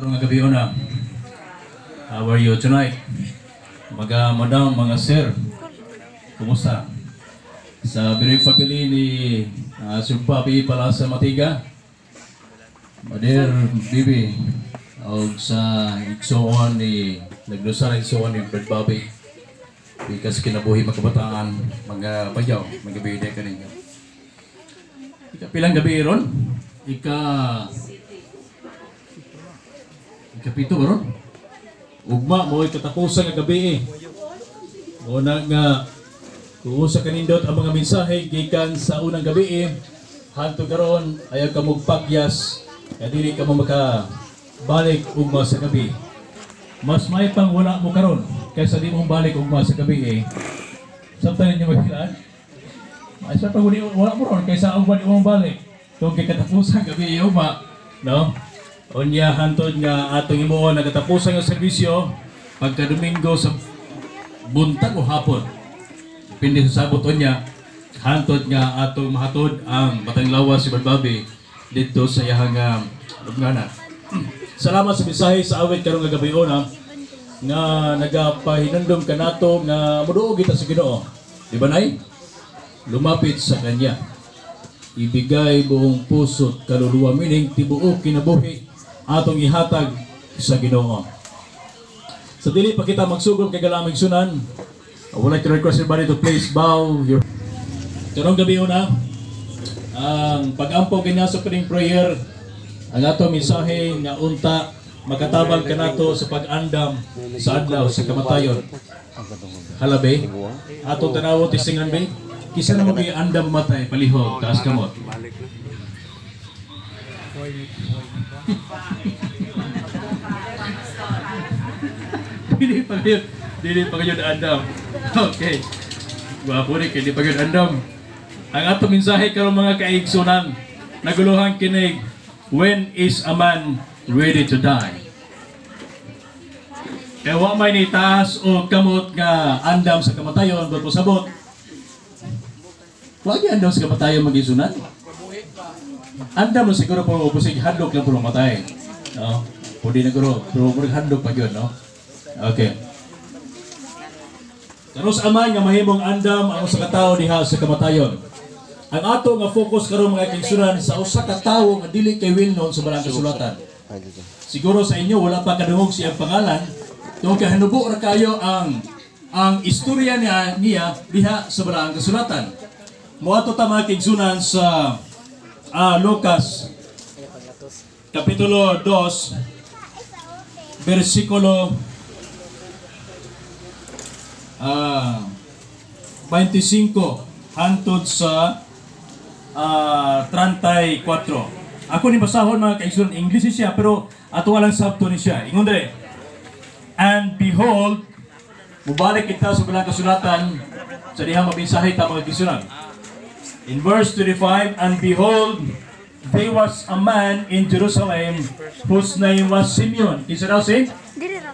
Mga gabi na, how are you tonight? Mga madam, mga sir, kumusta? Sa Birig family ni Sir Papi pala sa Matiga, Mader, Bibi, o sa igsoon ni naglusar igsoon ni Bird Bobby, bikas kinabuhi makabataan, mga bayaw, mga bide kaninyo. Pilang gabi ron? Ikapito ba ron? Ugma mo katapusan nga gabi Una nga kung sa kanindot ang mga mensahe gikan sa unang gabi hanto karon ayaw ka magpagyas kaya dili ka mo makabalik ugma sa gabi. Mas may pang wala mo karon kaysa di mo balik ugma sa gabi Samtang ninyo magkilaan. Ay sa pag wala mo ron kaysa ugma di mo balik. Kung kay katapusan gabi ugma, no? Unya hantod nga atong imuon nagatapusan nga serbisyo pagka Domingo sa buntag o hapon. Depende sa sabot unya hantod nga atong mahatod ang Batang Lawas si Barbabi dito sa iyang lubnganan. Salamat sa mensahe sa awit karong nga gabi nga nagapahinandom kanato nga moduo kita sa Ginoo. Di ba nay? Lumapit sa kanya. Ibigay buong puso at kaluluwa meaning tibuok kinabuhi atong ihatag sa Ginoo. Sa dili pa kita magsugod kay galamig sunan, I would like to request everybody to please bow your. Karong gabi ang pag-ampo kanya sa opening prayer, ang atong mensahe nga unta makatabang kanato sa pag-andam sa adlaw sa kamatayon. Halabe, atong tanawo tisingan be, kisa na mo kay andam matay palihog taas kamot. Dili pa kayo andam. Okay. Wapo ni kay di pa kayo andam. Ang atong mensahe karon mga kaigsunan, naguluhan kinig, when is a man ready to die? Kaya wa may nitaas o kamot nga andam sa kamatayon bago sabot. Wa gyud andam sa kamatayon magisunan. Andam mo siguro po busig hadlok lang po matay. No? Pwede na guro, pero hadlok pa yun, no? Okay. Karos amay nga mahimong andam ang usa ka tawo diha sa kamatayon. Ang ato nga focus karon mga kaigsunan sa usa ka tawo nga dili kay wilnon sa Balang Kasulatan. Siguro sa inyo wala pa kadungog siyang pangalan, tungod kay hanubo ra kayo ang istorya niya diha sa Balang Kasulatan. Moadto ta mga kaigsunan sa Lucas Kapitulo 2 versikulo 25 hantod sa 34. Ako ni basahon mga kaigsunan, English siya pero ato walang sabto ni siya. Ingon dire. And behold, mubalik kita sa Balang Kasulatan sa dihang mabensahe ta mga kaigsunan. In verse 25, and behold, there was a man in Jerusalem whose name was Simeon. Is it all say?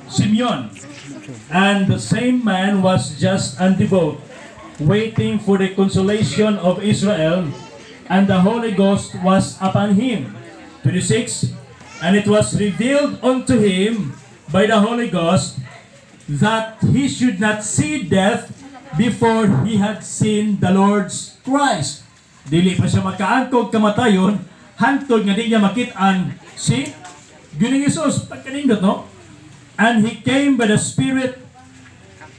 Simeon. And the same man was just and devout, waiting for the consolation of Israel, and the Holy Ghost was upon him. 26, and it was revealed unto him by the Holy Ghost that he should not see death before he had seen the Lord's Christ. Dili pa siya makaangkog kamatayon, hantod nga di niya makitaan si Ginoong Hesus. Pagkanindot, no? And he came by the Spirit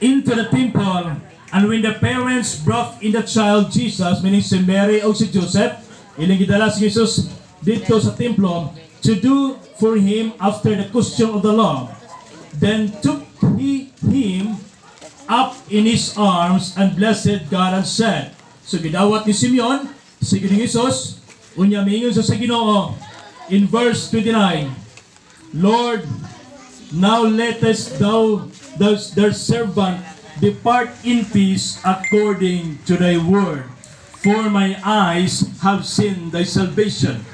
into the temple, and when the parents brought in the child Jesus, meaning si Mary o si Joseph, ilang gidala si Jesus dito sa templo to do for him after the custom of the law, then took he him up in his arms and blessed God and said. So gidawat ni Simeon si Ginoong Hesus, unya miingon sa Ginoo in verse 29, Lord, now lettest thou their servant depart in peace according to thy word, for my eyes have seen thy salvation.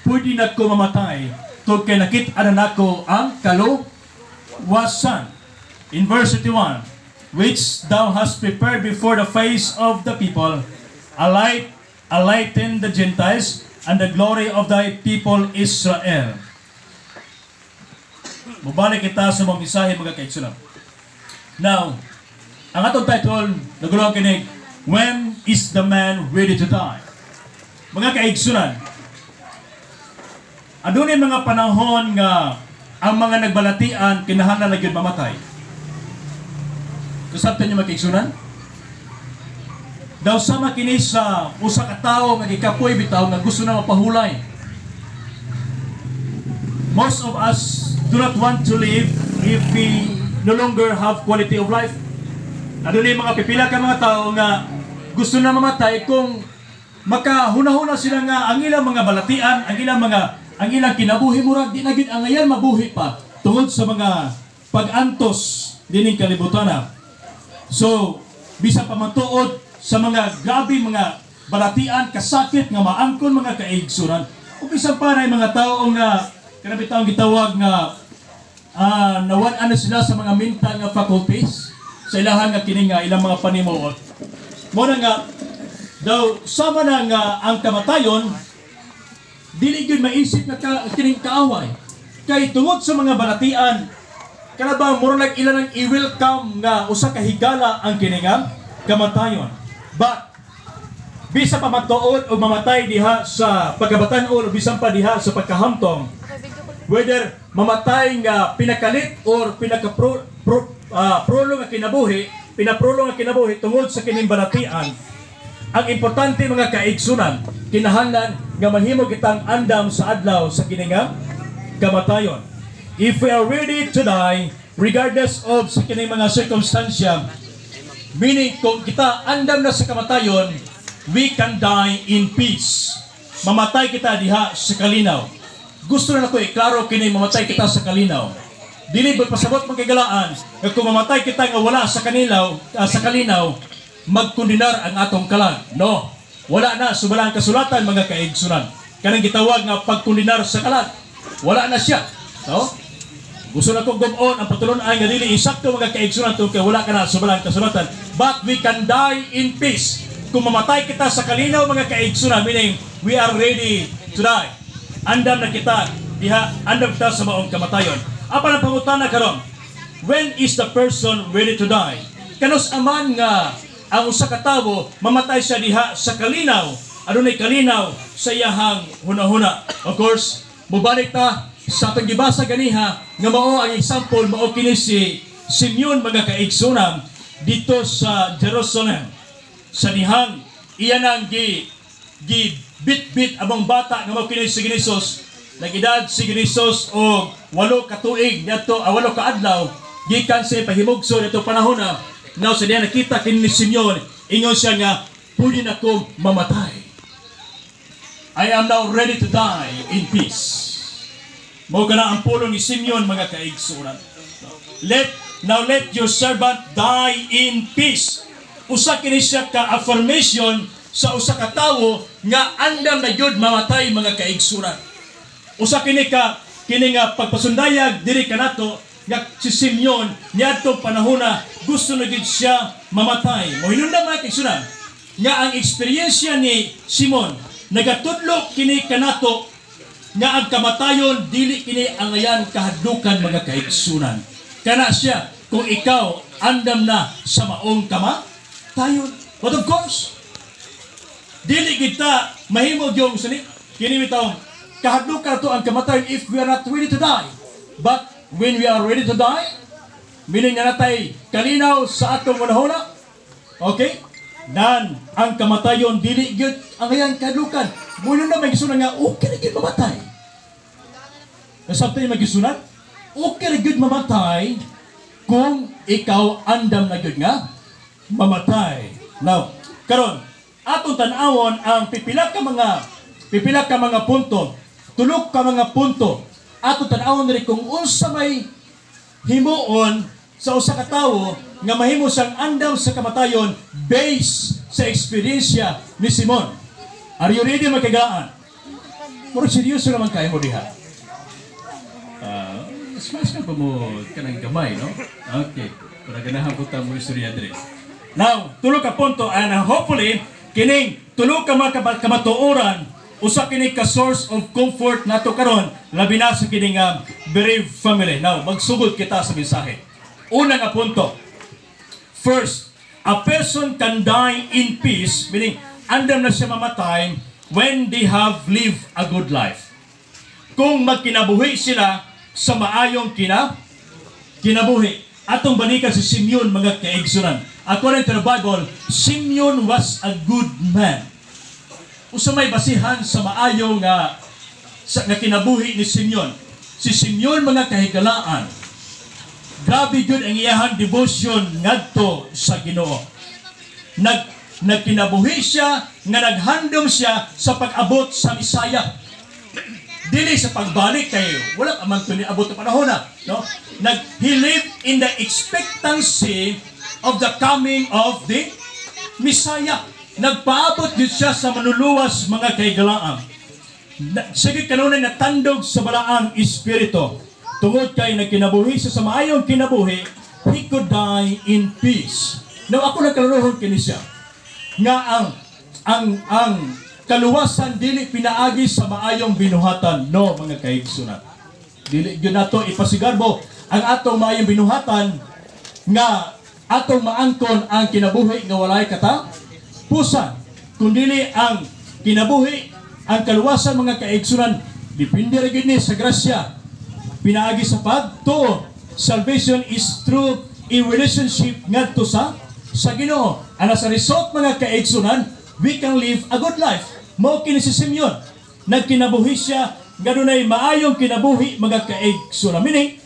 Pwede na ko mamatay, to kay nakita na nako ang kaluwasan. In verse 31, which thou hast prepared before the face of the people, a lighten the Gentiles, and the glory of thy people Israel. Mubalik kita sa mga mensahe mga kaigsunan. Now, ang atong title, nagulong kinig, When is the man ready to die? Mga kaigsunan, adunay mga panahon nga ang mga nagbalatian kinahanglan na gyud mamatay. Kasabtan niyo mga kaigsunan? Daw sama kini sa usa ka tawo nga gikapoy bitaw nga gusto na mapahulay. Most of us do not want to live if we no longer have quality of life. Adunay mga pipila ka mga tao nga gusto na mamatay kung makahuna-huna sila nga ang ilang mga balatian, ang ilang kinabuhi murag di na gid ang ayan mabuhi pa tungod sa mga pag-antos dining kalibutan. So, bisa pa matuod sa mga grabe mga balatian, kasakit nga maangkon mga kaigsunan. Ug bisan pa na mga tao nga kanabitang gitawag nga nawan-an na sila sa mga mental nga faculties sa ilahan nga kini nga ilang mga panimuot. Mo na nga daw sama na nga ang kamatayon dili gyud maisip nga kining kaaway. Kay tungod sa mga balatian kana ba mura lang ilan ang i-welcome nga usa ka higala ang kini nga kamatayon. But bisa pa matuod o mamatay diha sa pagkabatan-on o bisan pa diha sa pagkahamtong, whether mamatay nga pinakalit or prolong nga kinabuhi, pinaprolong nga kinabuhi tungod sa kining balatian, ang importante mga kaigsunan, kinahanglan nga mahimo kitang andam sa adlaw sa kining nga kamatayon. If we are ready to die, regardless of sa kining mga circumstansya, meaning kung kita andam na sa kamatayon, we can die in peace. Mamatay kita diha sa kalinaw. Gusto na ko iklaro kini mamatay kita sa kalinaw. Dili ba pasabot magkagalaan nga kung mamatay kita nga wala sa kalinaw, magkundinar ang atong kalan. No. Wala na subalang kasulatan mga kaigsunan. Kanang gitawag nga pagkundinar sa kalan. Wala na siya. No? Gusto na kong gumon ang patulon ay nga dili isakto mga kaigsunan kay wala ka na subalang kasulatan. But we can die in peace. Kung mamatay kita sa kalinaw mga kaigsunan, meaning we are ready to die. Andam na kita diha, andam kita sa maong kamatayon. Apa ang pangutana karon? When is the person ready to die? Kanos aman nga ang usa ka tawo mamatay siya diha sa kalinaw. Adunay kalinaw sa iyahang hunahuna. Of course, mubalik ta sa atong gibasa ganiha nga mao ang example mao kini si Simeon mga kaigsunan dito sa Jerusalem. Sa dihang iya nang bit-bit among bata nga mao kini si Ginisos. Nag-edad si Ginisos og 8 ka tuig dito, 8 ka adlaw gikan sa pahimugso dito panahon na. Now sa diha nakita kini ni Simeon, ingon siya nga pwede na kong mamatay. I am now ready to die in peace. Mao kana ang pulong ni Simeon mga kaigsunan. Let your servant die in peace. Usa kini siya ka affirmation sa usa ka tawo nga andam na gyud mamatay mga kaigsunan. Usa kini nga pagpasundayag diri kanato nga si Simeon niadtong panahon na gusto na gyud siya mamatay. Mo hinungdan mga kaigsunan nga ang eksperyensya ni Simon nagatudlo kini kanato nga ang kamatayon dili kini ang ayan kahadlukan mga kaigsunan. Kana siya kung ikaw andam na sa maong kamatayon. But of course, dili kita mahimo gyud kini bitaw kahadlukan to ang kamatayon if we are not ready to die. But when we are ready to die, meaning na natay kalinaw sa atong manahona, okay? Dan ang kamatayon dili gyud ang ayan kahadlukan. Muna na may gisunan nga okay na gyud mamatay. Nasabtan yung magisunan, okay na gyud mamatay kung ikaw andam na gyud nga mamatay. Now, karon atong tan-awon ang pipila ka mga punto, tulok ka mga punto. Atong tan-awon rin kung unsa may himuon sa usa ka tawo nga mahimo siyang andam sa kamatayon based sa eksperyensya ni Simon. Are you ready magkagaan? Muro seryoso naman kayo mo diha. Mas ka pa mo kanang gamay, no? Okay. Para ganahan ko ta mo istorya dire. Now, tulo ka punto and hopefully kining tulo ka mga kamatuoran usa kini ka source of comfort nato karon labi na sa kini nga bereaved family. Now, magsugod kita sa mensahe. Una nga punto. First, a person can die in peace, meaning andam na siya mamatay when they have lived a good life. Kung magkinabuhi sila sa maayong kinabuhi. Atong balikan si Simeon, mga kaigsunan. According to the Bible, Simeon was a good man. Usa may basihan sa maayong nga kinabuhi ni Simeon. Si Simeon, mga kahigalaan, grabe yun ang iyahang devotion ngadto sa Ginoo. Nagkinabuhi siya, nga naghandom siya sa pag-abot sa Misaya. Dili sa pagbalik kay wala man to ni abot na panahon na, no? He lived in the expectancy of the coming of the Messiah. Nagpaabot yun siya sa manuluwas, mga kaigalaang. Sige kanunay na tandog sa balaang espiritu. Tungod kay nagkinabuhi siya sa maayong kinabuhi, he could die in peace. Now ako nagkalurohon kini siya nga ang kaluwasan dili pinaagi sa maayong binuhatan. No, mga kaigsunan. Dili gyud nato ipasigarbo ang atong maayong binuhatan nga atong maangkon ang kinabuhi nga walay katapusan. Kundili ang kinabuhi, ang kaluwasan, mga kaigsunan, depende ra gyud ni sa grasya. Pinaagi sa pagtuo. Salvation is through a relationship ngadto sa Ginoo. And as a result, mga kaigsunan, we can live a good life. Mao kini si Simeon. Nagkinabuhi siya, ganunay maayong kinabuhi, mga kaigsunan. Meaning,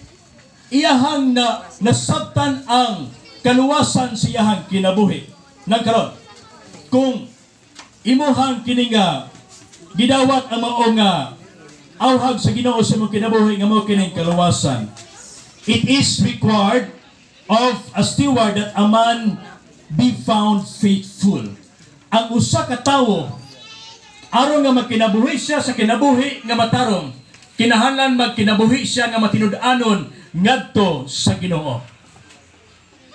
iyahang nasabtan ang kaluwasan sa iyahang kinabuhi. Nang karon, kung imuhang kini nga gidawat ang maong awhag sa Ginoo sa imong kinabuhi nga mao kini kaluwasan, it is required of a steward that a man be found faithful. Ang usa ka tawo aron nga magkinabuhi siya sa kinabuhi nga matarong, kinahanglan magkinabuhi siya nga matinud-anon ngadto sa Ginoo.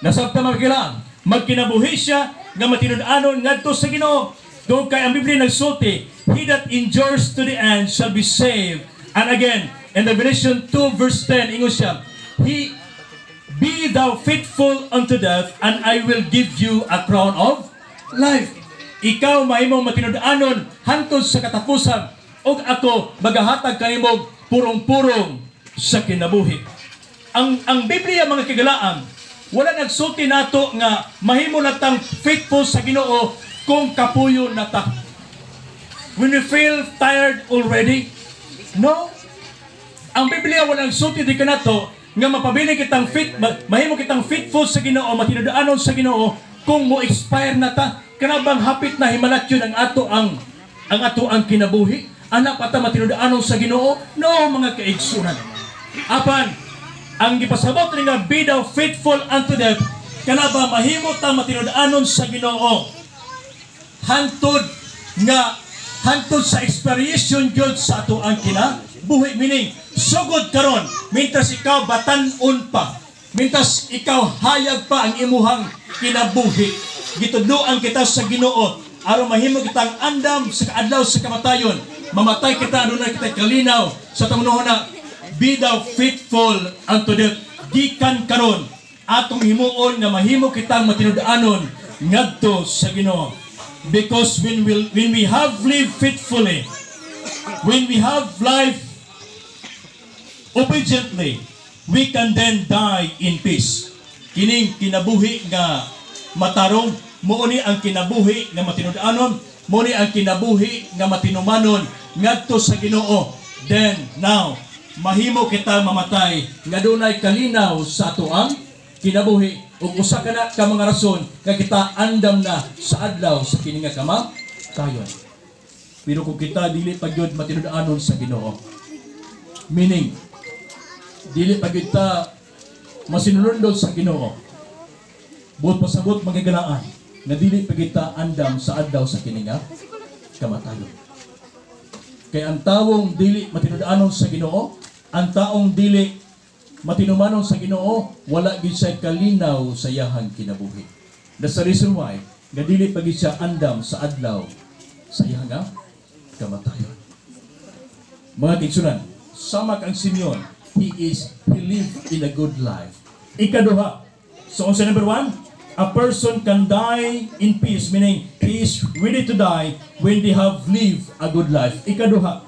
Nasabta magkilang, magkinabuhi siya nga matinud-anon ngadto sa Ginoo. Doon kay ang Biblia nagsulti, he that endures to the end shall be saved. And again, in Revelation 2 verse 10, ingon siya, be thou faithful unto death, and I will give you a crown of life. Ikaw mahimong matinud-anon hangtod sa katapusan, ug ako magahatag kanimo purong-purong sa kinabuhi. Ang Biblia, mga kagalaan, wala nagsulti nato nga mahimo natang faithful sa Ginoo kung kapuyo nata. When we feel tired already, no. Ang Biblia wala nagsulti di kanato nga mapabili kitang mahimo kitang faithful sa Ginoo, matinud-anon sa Ginoo kung mo expire na ta. Kanabang hapit na himalat yun ang ato ang kinabuhi. Anak pata matinud-anon sa Ginoo? No, mga kaigsunan. Apan, ang gipasabot rin nga, be thou faithful unto death, kanaba mahimo ta matinud-anon sa Ginoo. Hantod sa expiration gyud sa ato ang kinabuhi. Meaning, sugod karon, mintas ikaw batan-on pa, mintas ikaw hayag pa ang imuhang kinabuhi. Gitudloan kita sa Ginoo aron mahimo kitang andam sa kaadlaw sa kamatayon. Mamatay kita adunay kita kalinaw sa tamunohon na be thou faithful unto death. Gikan karon atong himuon nga mahimo kitang matinud-anon ngadto sa Ginoo. Because when we have lived faithfully, when we have life obediently, we can then die in peace. Kining kinabuhi nga matarong, mooni ang kinabuhi nga matinud-anon, mooni ang kinabuhi nga matinumanon ngadto sa Ginoo. Then now mahimo kita mamatay nga dunay kalinaw sa ato ang kinabuhi, ug usa ka mga rason nga kita andam na sa adlaw sa kini nga kamatayon. Pero kung kita dili pa gyud matinud-anon sa Ginoo, meaning dili pa gyud ta masinulundon sa Ginoo, buot pasabot magigalaan nga dili pa kita andam sa adlaw sa kini nga kamatayon. Kay ang tawong dili matinud-anon sa Ginoo, ang taong dili matinumanon sa Ginoo, wala gid siya kalinaw sa iyahang kinabuhi. That's the reason why nga dili pa gid siya andam sa adlaw sa iyahang kamatayon. mga kaigsunan, sama kang Simeon, he lived in a good life. Ikaduha, so sa number 1, a person can die in peace, meaning he is ready to die when they have lived a good life. Ikaduha,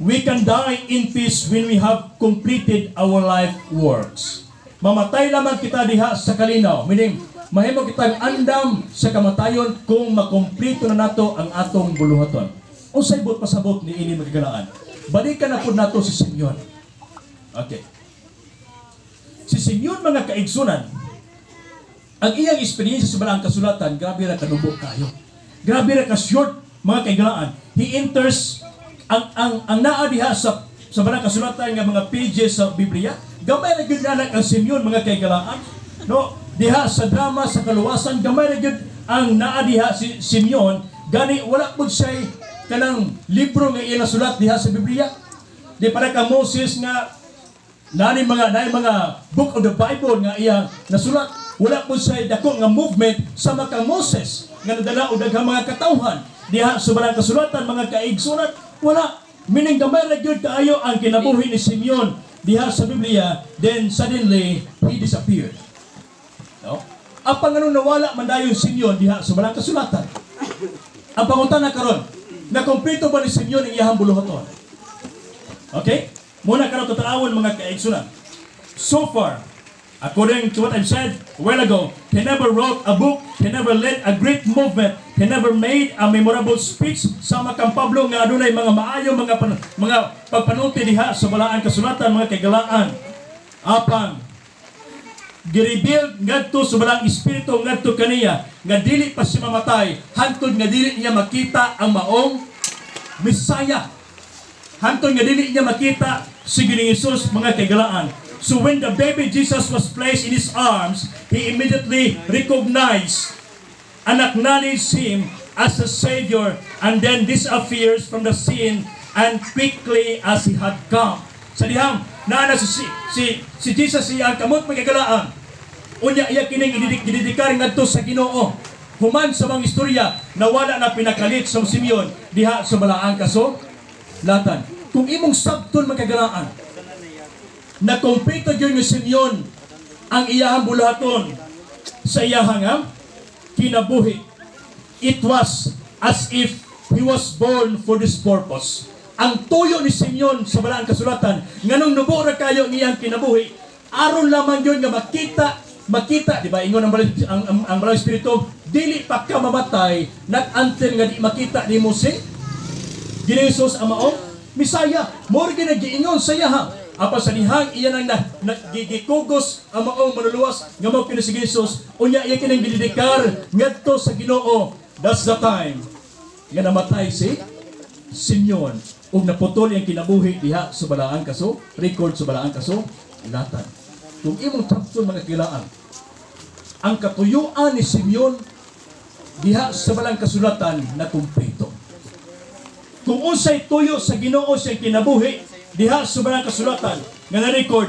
we can die in peace when we have completed our life works. Mamatay lamang kita diha sa kalinaw, meaning mahimo kitang andam sa kamatayon kung makumplito na nato ang atong buluhaton. Unsay bot pasabot ni ini magagalaan? Balikan na po nato si Simeon. Okay. Si Simeon, mga kaigsunan, ang iyang experience sa balang kasulatan, grabe ra kanubo kayo. Grabe ra ka short, mga kaigalaan. He enters ang naa diha sa balang kasulatan nga mga pages sa Biblia. Gamay ra gyud anak ang Simeon, mga kaigalaan. No, diha sa drama sa kaluwasan, gamay ra gyud ang naa diha si Simeon. Gani wala pud siya kanang libro nga iya nasulat diha sa Biblia. Di para ka Moses nga nani mga book of the Bible nga iya nasulat. Wala po siya dako nga movement sama kang Moses nga nadala og daghang mga katawhan diha sa balang kasulatan, mga kaigsunan. Wala, meaning gamay ra gyud kaayo ang kinabuhi ni Simeon diha sa Biblia. Then suddenly he disappeared. No? Apang anong nawala man dayon Simeon diha sa balang kasulatan? Ang pangutana karon, nakumpleto ba ni Simeon ang iyang buluhaton? Okay? Muna karon tataawon, mga kaigsunan. So far, according to what I've said a while ago, he never wrote a book, he never led a great movement, he never made a memorable speech. Sama kang Pablo nga adunay mga maayo mga pagpanulti diha sa balaan kasulatan, mga kaigalaan. Apang girebuild ngadto sa balang espiritu ngadto kaniya nga dili pa siya mamatay hangtod nga dili niya makita ang maong Messiah. Hangtod nga dili niya makita si Ginoong Hesus, mga kaigalaan. So when the baby Jesus was placed in his arms, he immediately recognized and acknowledged him as a Savior, and then disappears from the scene and quickly as he had come. Sa dihang naana si Jesus siya ang kamot, mga kaigalaan. Unya iya kining ididikar ngadto sa Ginoo. Human sa mga istorya na wala na pinakalit sa Simeon diha sa balaang kasulatan. Kung imong sabton, magkagalaan na kumpleto gyud ni Simeon ang iyahang buluhaton sa iyahang kinabuhi, it was as if he was born for this purpose. Ang tuyo ni Simeon sa balaang kasulatan nganong nubo ra kayo ngiyang kinabuhi, aron lamang gyud nga makita, di ba, ingon ang balang espiritu, dili pa ka mamatay nag-until nga di makita nimo si Ginoong Hesus ang maong Misaya. More ginagiingon sa iya ha. Apa sa dihang iya nang nagigikugos ang maong manuluwas nga mao kini si Jesus. Unya iya kinang gididikar ngadto sa Ginoo. That's the time nga namatay si Simeon ug naputol ang kinabuhi diha sa balaang record sa balaang kasulatan. Kung imong tapson, mga kilaan, ang katuyuan ni Simeon diha sa balang kasulatan na kumpleto. Kung unsay tuyo sa Ginoo sa kinabuhi diha sa balang kasulatan nga na-record,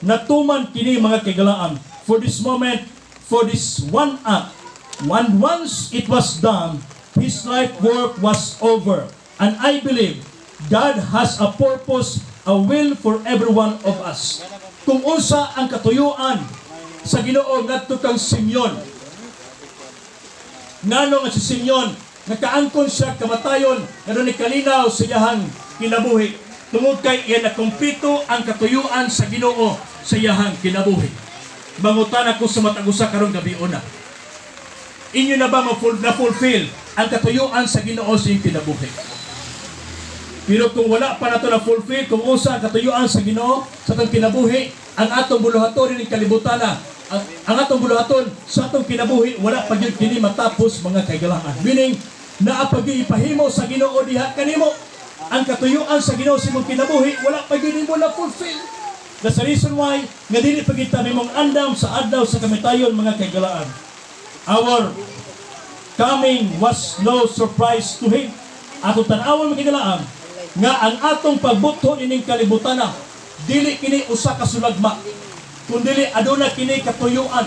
natuman kini, mga kaigalaan, for this moment, for this one act. Once it was done, his life work was over. And I believe God has a purpose, a will for every one of us. Kung unsa ang katuyuan sa Ginoo ngadto kang Simeon, ngano nga si Simeon nakaangkon siya kamatayon ngano ni kalinaw sa iyahang kinabuhi tungod kay iya nakumpleto ang katuyuan sa Ginoo sa iyahang kinabuhi. Mangutan ako sa matag usa karong gabi una, inyo na ba na-fulfill ang katuyuan sa Ginoo sa iyang kinabuhi? Pero kung wala pa nato na-fulfill kung unsa ang katuyuan sa Ginoo sa atong kinabuhi, ang atong buluhaton ni kalibutan na, ang atong buluhaton sa atong kinabuhi, wala pa gyud kini matapos, mga kaigalaan. Meaning, naapagi ipahimo sa Ginoo diha kanimo ang katuyuan sa Ginoo sa imong kinabuhi, wala pa gyud nimo na-fulfill. That's the reason why nga dili pa kita nimong andam sa adlaw sa kamatayon, mga kaigalaan. Our coming was no surprise to him. Ato tan-awon, mga kaigalaan, nga ang atong pagbuton ining kalibutan na dili kini usa ka sulagma, kundi aduna kini katuyuan.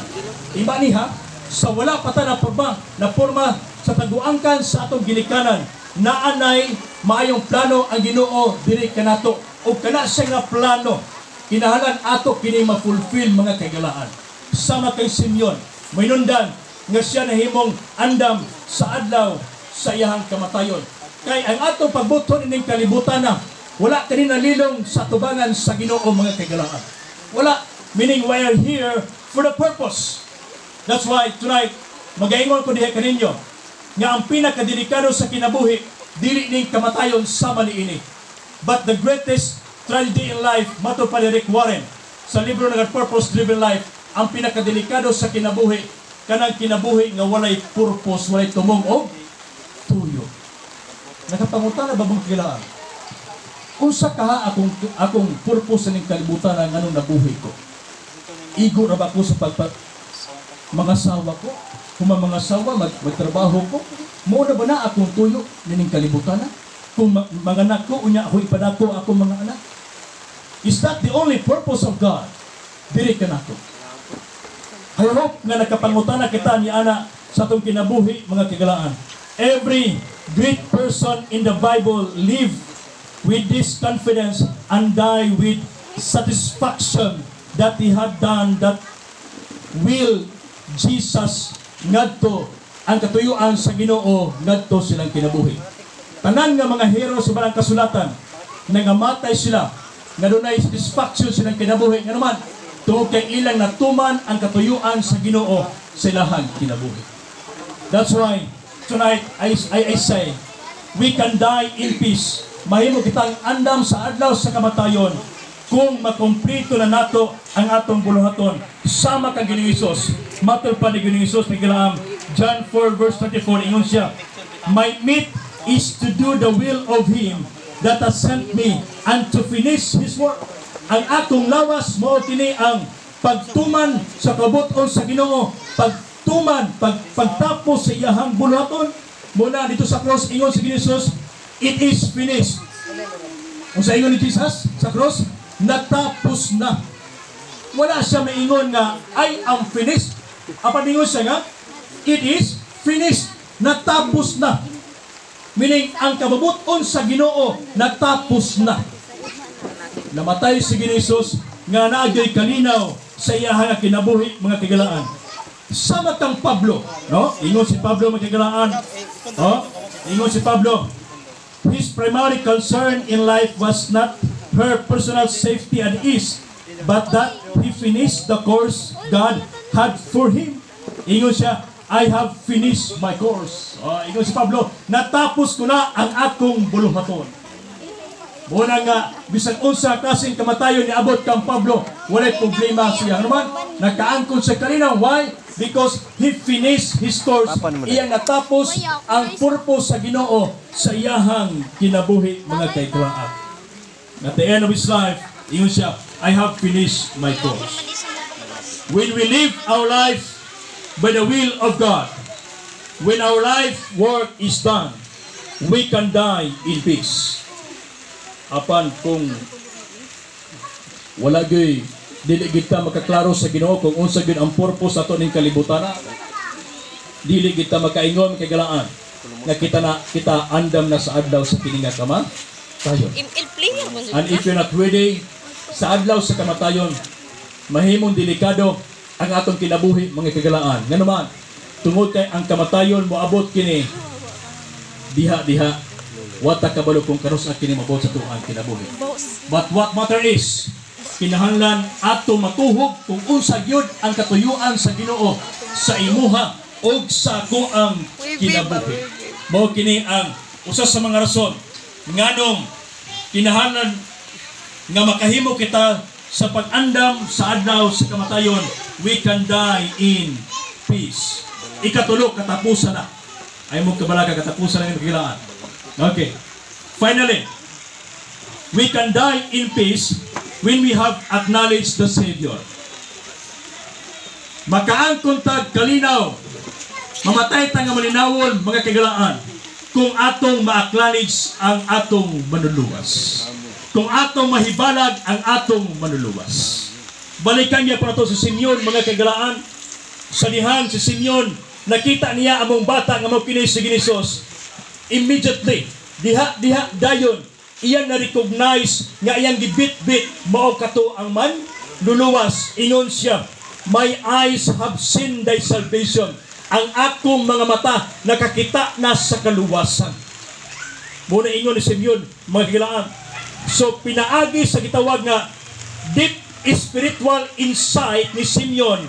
Iba niha sa wala pa ta na porma sa taguangkan sa atong gilikanan, naanay maayong plano ang Ginoo diri kanato ug kana siya nga plano kinahanglan ato kini ma-fulfill mga kagalaan. Sama kay Simeon, mainundan nga siya nahimong andam sa adlaw sa iyahang kamatayon. Kay ang atong pagbuton ining kalibutan na wala kini nalilong sa tubangan sa Ginoo mga kagalaan. Wala, meaning we are here for the purpose. That's why tonight magaingon ko diha kaninyo nga ang pinakadelikado sa kinabuhi dili ning kamatayon sama niini. But the greatest tragedy in life, mato pa ni Rick Warren sa libro nga Purpose Driven Life, ang pinakadelikado sa kinabuhi kanang kinabuhi nga walay purpose, walay tumong og tuyo. Nakapangutan na ba bang kilaan? Unsa kaha akong purpose ning kalibutan nga nganong nabuhi ko? Igo ra ba ko sa mga sawa ko? Kung mga sawa magtrabaho ko, mo na ba na akong tuyo ning kalibutan na? Kung mga anak ko, unya ako ipadako akong mga anak. Is that the only purpose of God? Diri ka nako. I hope nga nakapangutan na kita ni ana sa itong kinabuhi, mga kagalaan. Every great person in the Bible live with this confidence and die with satisfaction that he had done that will Jesus ngadto ang katuyuan sa Ginoo ngadto silang kinabuhi. Tanan nga mga hero sa barang kasulatan nangamatay sila nga dunay satisfaction silang kinabuhi nga naman tungod kay ilang natuman ang katuyuan sa Ginoo sa ilahang kinabuhi. That's why tonight I say we can die in peace. Mahimo kitang andam sa adlaw sa kamatayon kung makumplito na nato ang atong buluhaton sama kang Ginoong Hesus. Matod pa ni Ginoong Hesus migilaam John 4 verse 34 ingon siya, my meat is to do the will of Him that has sent me and to finish His work. Ang akong lawas mao kini ang pagtuman sa kabuton sa Ginoo, pagtapos sa iyahang buluhaton. Muna dito sa cross ingon si Jesus, it is finished. Kung sa ingon ni Jesus sa cross, natapos na. Wala siya maingon nga I am finished. Apa ingon siya nga it is finished. Natapos na. Meaning ang kababuton sa Ginoo natapos na. Namatay si Ginoong Hesus nga naagay kalinaw sa iyahang kinabuhi, mga kagalaan. Sama kang Pablo, no? Ingon si Pablo, mga kagalaan. No? Ingon si Pablo, his primary concern in life was not her personal safety and ease, but that he finished the course God had for him. Ingon siya, I have finished my course. Ingon si Pablo, natapos ko na ang akong buluhaton. Muna nga, bisan unsa kasing kamatayon ni abot kang Pablo, walay problema siya. Ano man? Nakaangkon sa kalinaw. Why? Because he finished his course. Iyang natapos ang purpose sa Ginoo sa iyahang kinabuhi, mga kaikraan. At the end of his life, ingon siya, I have finished my course. When we live our life by the will of God, when our life work is done, we can die in peace. Apan kung wala gyud dili gid ka makaklaro sa Ginoo kung unsa gyud ang purpose ato ning kalibutan, dili gid ta makaingon kagalaan nga kita andam na sa adlaw sa kini nga kamatayon. And if you're not ready sa adlaw sa kamatayon, mahimong delikado ang atong kinabuhi, mga kagalaan. Nga naman, tungod kay ang kamatayon moabot kini diha wata kabalo kung karos ang kini mabot sa tuang kinabuhi. But what matter is, kinahanglan ato matuhog kung unsa gyud ang katuyuan sa Ginoo sa imuha o sa ako ang kinabuhi. Mao kini ang usa sa mga rason nganong kinahanglan nga makahimo kita sa pag-andam sa adlaw sa kamatayon. We can die in peace. Ikatulo, katapusan na. Ay mo kabalaga, katapusan na yung kagilaan. Okay. Finally, we can die in peace when we have acknowledged the Savior. Makaangkon tag kalinaw, mamatay ta nga malinawon, mga kagilaan, kung atong ma-acknowledge ang atong manluluwas. Kung atong mahibalag ang atong manluluwas. Balikan niya pa ito si Simeon, mga kagilaan. Sa dihan si Simeon, nakita niya among bata nga mapinay si Ginoong Hesus. immediately, diha dayon, iyang na-recognize nga iyang gibit-bit, mao kato ang man luluwas. Ingon siya, my eyes have seen thy salvation. Ang akong mga mata nakakita na sa kaluwasan. Muna ingon ni Simeon, mga kagilaan. So pinaagi sa gitawag nga deep spiritual insight ni Simeon.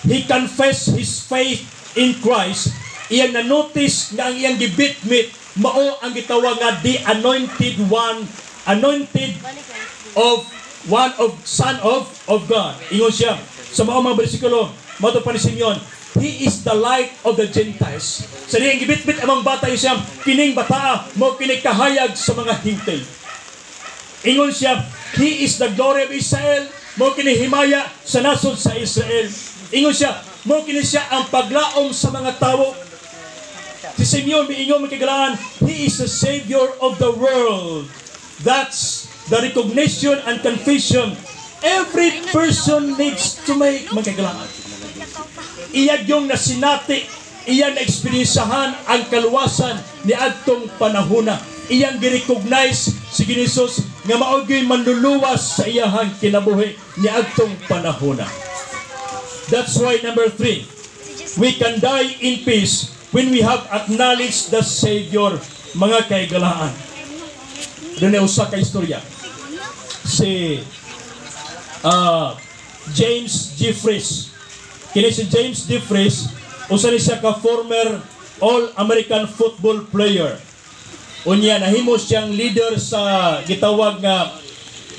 He confessed his faith in Christ. Iyang na-notice nga ang iyang gibit-bit mao ang gitawag nga the anointed one, anointed of one of son of God. Ingon siya sa mga bersikulo, mato pa ni Simeon, he is the light of the Gentiles. Sa diyang gibit-bit amang bata siya, kining bata mo kining kahayag sa mga hintay. Ingon siya, he is the glory of Israel, mo kining himaya sa nasod sa Israel. Ingon siya, mo kini siya ang paglaom sa mga tao. Si Simeon miingon magkagalaan, he is the Savior of the world. That's the recognition and confession every person needs to make, magkagalaan. Iyag yung nasinati, iyang na-experiensahan ang kaluwasan ni adtong panahona. Iyang gi-recognize si Jesus nga mao'y manluluwas sa iyahang kinabuhi ni adtong panahona. That's why number 3, we can die in peace when we have acknowledged the Savior, mga kaigalaan. Doon ay usa ka istorya. Si James Jeffries. Kini si James Jeffries, usa ni siya ka former All-American football player. Unya nahimo siyang leader sa gitawag nga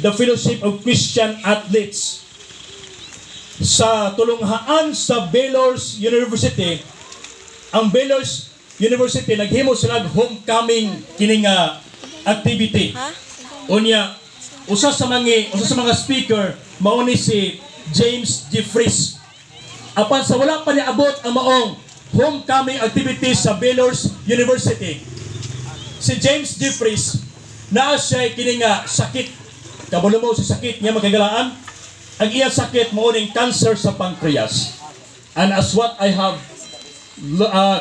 the Fellowship of Christian Athletes. Sa tulunghaan sa Baylor University, ang Baylor University naghimo sila homecoming kining activity. Unya usa sa mga speaker mao ni si James Jeffries. Apan sa wala pa niya abot ang maong homecoming activity sa Baylor University, si James Jeffries naa siya kining sakit. Kabalo mo si sakit niya magkagalaan. Ang iyang sakit mao ning cancer sa pancreas. And as what I have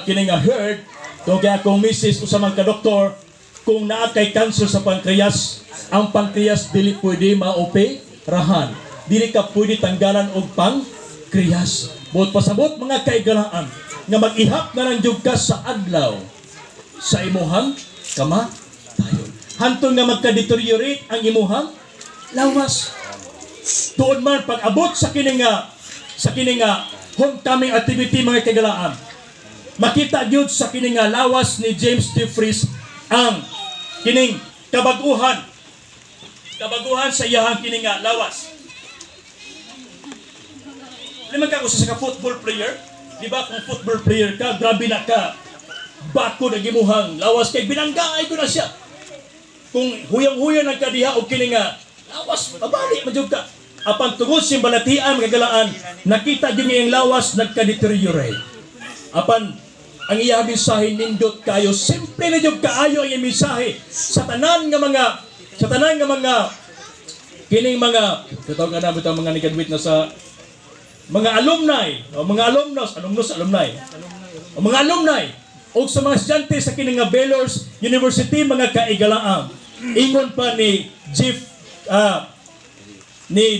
kining heard, to kaya kung misis usamang ka doktor, kung naa kay cancer sa pancreas, ang pancreas dili pwede maoperahan. Dili ka pwede tanggalan og pancreas. Buot pasabot mga kaigalaan nga mag-ihap na ng jud ka sa adlaw sa imuhang kamatayon. Hantod nga magka-deteriorate ang imuhang lawas. Tuod man pag abot sa kining homecoming activity mga kaigalaan, makita gyud sa kining lawas ni James Jeffries ang kining kabaguhan sa iyahang kining lawas. Liman ka sa football player, di ba kung football player ka, grabe na ka, bako na gimuhang lawas kay binanggaay ko na siya. Kung huyang-huyang nagkadiha o kining lawas, mabalik madyog ka. Apan tungod sa balatian magagalaan, nakita din iyang lawas nagka-deteriorate. Apan ang iyang mensahe nindot kayo, simple na jud kaayo ang iyang mensahe sa tanan nga mga kining mga katawag na bitaw mga ni-graduate na sa mga alumni o mga alumni o sa mga estudyante sa kining Baylor University mga kaigalaan. Ingon pa ni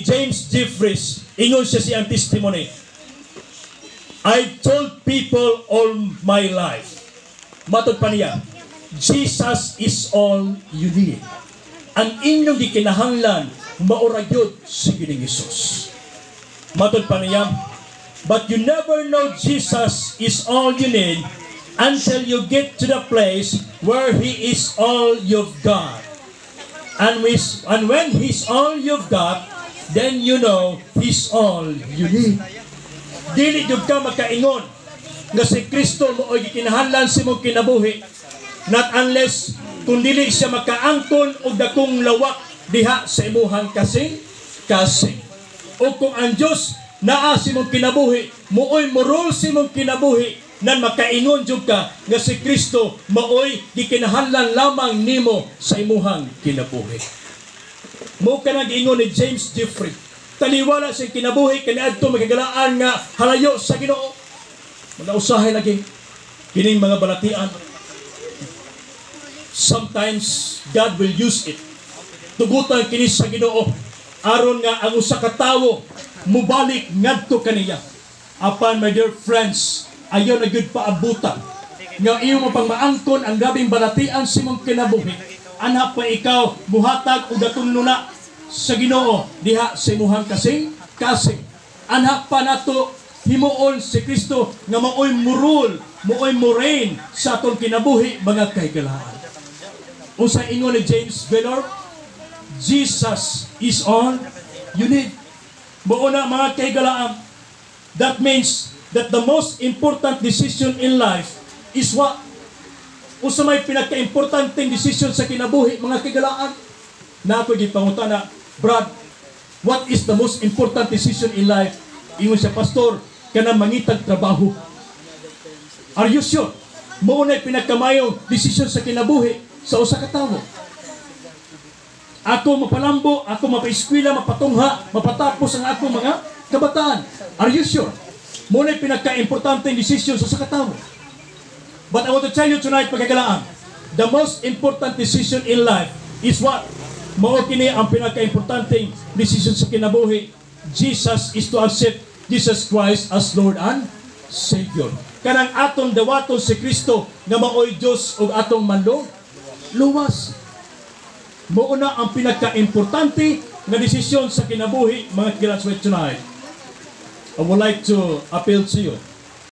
James Jeffries, ingon siya siyang testimony. I told people all my life, matod pa niya, Jesus is all you need. Ang inyong gikinahanglan mauragyod si Ginoong Hesus. Matod pa niya, but you never know Jesus is all you need until you get to the place where He is all you've got. And when He's all you've got, then you know He's all you need. Dili jud ka makaingon nga si Kristo mo oy gikinahanglan si mong kinabuhi, not unless kung dili siya makaangkon og dakong lawak diha sa imuhang kasing. O kung ang Diyos naa si mong kinabuhi, mooy morol si mong kinabuhi, nan makaingon jud ka nga si Kristo maoy gikinahanglan lamang nimo sa imuhang kinabuhi. Mo ka nag-ingon ni James Jeffrey, taliwala sa kinabuhi kaniadto magagalaan nga halayo sa Ginoo. Manausahay lagi kining mga balatian. sometimes God will use it. Tugutan kini sa Ginoo aron nga ang usa ka tawo mubalik ngadto kaniya. Apan my dear friends, ayaw na gyud paabutan nga iyo mo pang maangkon ang grabing balatian sa imong kinabuhi. Ana pa ikaw muhatag og datong nuna sa Ginoo diha sa imuhang kasing. Ana pa nato himuon si Kristo nga maoy murul, maoy morain sa aton kinabuhi mga kahigalahan. Unsa ingon ni James Velor? Jesus is all you need. Buo na mga kahigalahan. That means that the most important decision in life is what? Unsa may pinaka-importanteng decision sa kinabuhi mga kahigalahan? Na ako gipangutana, Brad, what is the most important decision in life? Ingon sa pastor, kanang mangitag trabaho. Are you sure? Mao na pinakamayong decision sa kinabuhi sa usa ka tawo. Ako mapalambo, ako mapaeskwela, mapatungha, mapatapos ang akong mga kabataan. Are you sure? Mao na pinaka-importanteng decision sa usa ka tawo. But I want to tell you tonight, pagkagalaan, the most important decision in life is what? Mao kini ang pinaka-importanteng decision sa kinabuhi. Jesus is to accept Jesus Christ as Lord and Savior. Kanang atong dawaton si Kristo nga maoy Dios ug atong manlong luwas. Mao na ang pinaka-importante nga desisyon sa kinabuhi mga kilansway tonight. I would like to appeal to you.